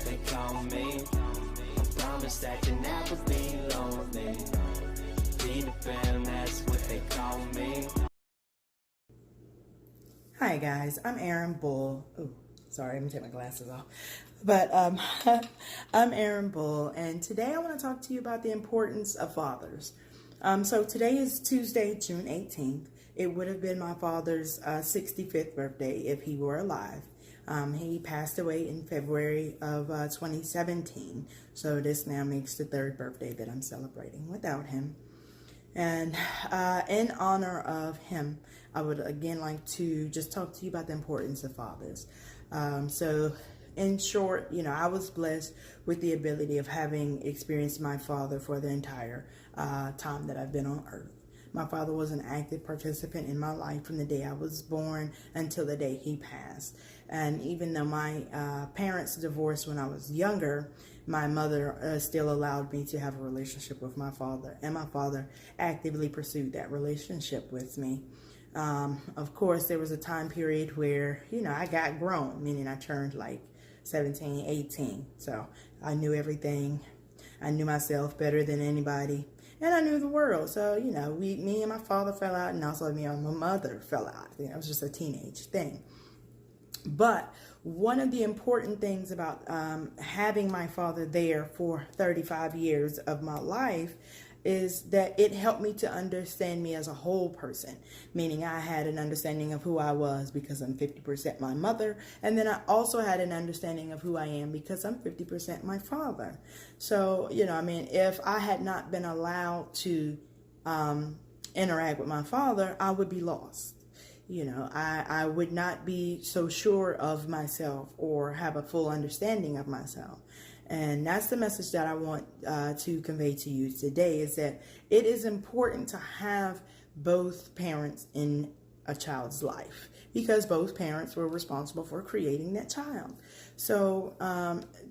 they call me. I promise that you'll never be lonely. Peter Pan, that's what they call me. Hi guys, I'm Erin Bull. Oh, sorry, let me take my glasses off. But I'm Erin Bull, and today I want to talk to you about the importance of fathers. So today is Tuesday, June 18th. It would have been my father's 65th birthday if he were alive. He passed away in February of 2017, so this now makes the third birthday that I'm celebrating without him. And in honor of him, I would again like to just talk to you about the importance of fathers. So in short, I was blessed with the ability of having experienced my father for the entire time that I've been on earth. My father was an active participant in my life from the day I was born until the day he passed. And even though my parents divorced when I was younger, my mother still allowed me to have a relationship with my father. And my father actively pursued that relationship with me. Of course, there was a time period where, I got grown, meaning I turned like 17, 18. So I knew everything. I knew myself better than anybody. And I knew the world. So, me and my father fell out, and also me and my mother fell out. It was just a teenage thing. But one of the important things about having my father there for 35 years of my life is that it helped me to understand me as a whole person, meaning I had an understanding of who I was because I'm 50% my mother, and then I also had an understanding of who I am because I'm 50% my father. So, if I had not been allowed to interact with my father, I would be lost. I would not be so sure of myself or have a full understanding of myself. And that's the message that I want to convey to you today, is that it is important to have both parents in a child's life because both parents were responsible for creating that child. So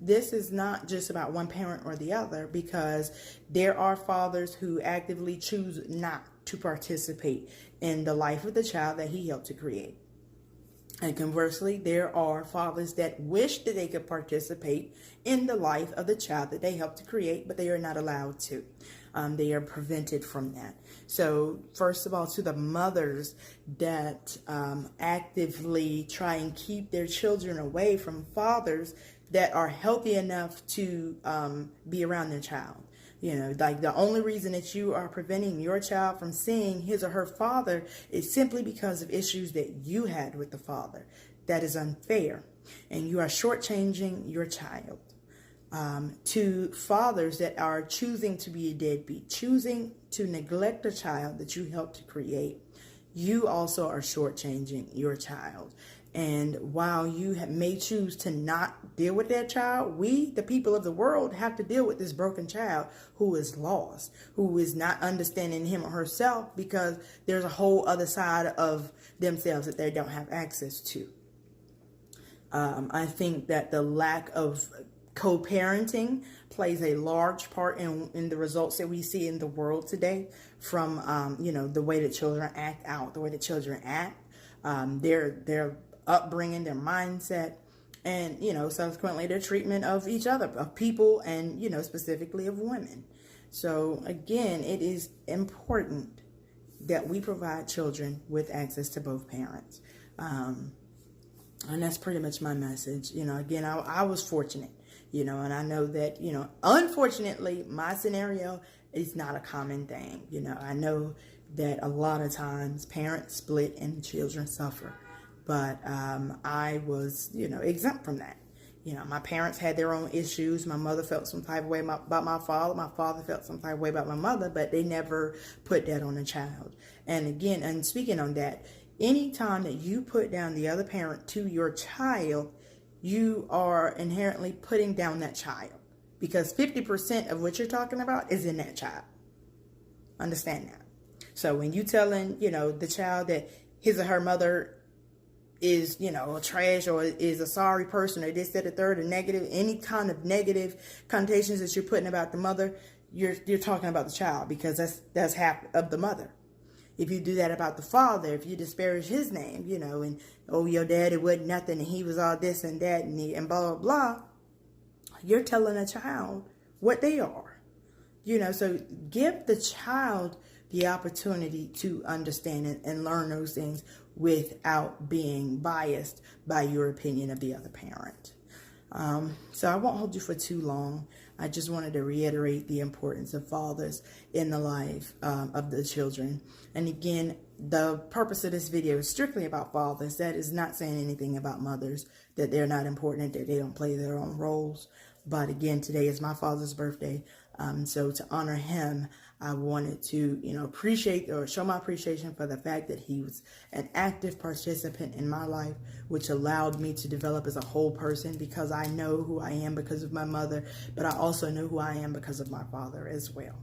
this is not just about one parent or the other, because there are fathers who actively choose not to participate in the life of the child that he helped to create. And conversely, there are fathers that wish that they could participate in the life of the child that they helped to create, but they are not allowed to. They are prevented from that. So first of all, to the mothers that actively try and keep their children away from fathers that are healthy enough to be around their child. Like the only reason that you are preventing your child from seeing his or her father is simply because of issues that you had with the father. That is unfair. And you are shortchanging your child. To fathers that are choosing to be a deadbeat, choosing to neglect a child that you helped to create, you also are shortchanging your child. And while you may choose to not deal with that child, we, the people of the world, have to deal with this broken child who is lost, who is not understanding him or herself because there's a whole other side of themselves that they don't have access to. I think that the lack of co-parenting plays a large part in the results that we see in the world today, from the way that children act out, the way that children act, their upbringing, their mindset, and subsequently their treatment of each other, of people, and specifically of women. So again, it is important that we provide children with access to both parents, and that's pretty much my message. Again, I was fortunate, and I know that unfortunately my scenario is not a common thing. I know that a lot of times parents split and children suffer. But I was, exempt from that. My parents had their own issues. My mother felt some type of way about my father. My father felt some type of way about my mother, but they never put that on the child. And again, and speaking on that, anytime that you put down the other parent to your child, you are inherently putting down that child, because 50% of what you're talking about is in that child. Understand that. So when you telling, the child that his or her mother is, trash, or is a sorry person, or this, that, the third, or negative, any kind of negative connotations that you're putting about the mother, you're talking about the child, because that's half of the mother. If you do that about the father, if you disparage his name, and, oh, your daddy wasn't nothing, and he was all this and that, and blah, blah, blah, you're telling a child what they are. So give the child the opportunity to understand it and learn those things without being biased by your opinion of the other parent. So I won't hold you for too long. I just wanted to reiterate the importance of fathers in the life of the children. And again, the purpose of this video is strictly about fathers. That is not saying anything about mothers, that they're not important, that they don't play their own roles. But again, today is my father's birthday. So to honor him, I wanted to, appreciate or show my appreciation for the fact that he was an active participant in my life, which allowed me to develop as a whole person, because I know who I am because of my mother, but I also know who I am because of my father as well.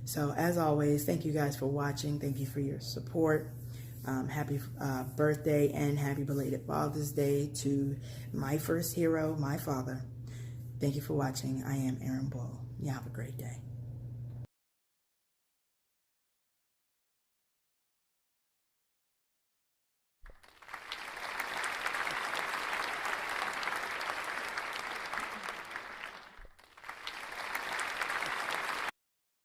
So as always, thank you guys for watching. Thank you for your support. Happy birthday and happy belated Father's Day to my first hero, my father. Thank you for watching. I am Erin Bull. You have a great day.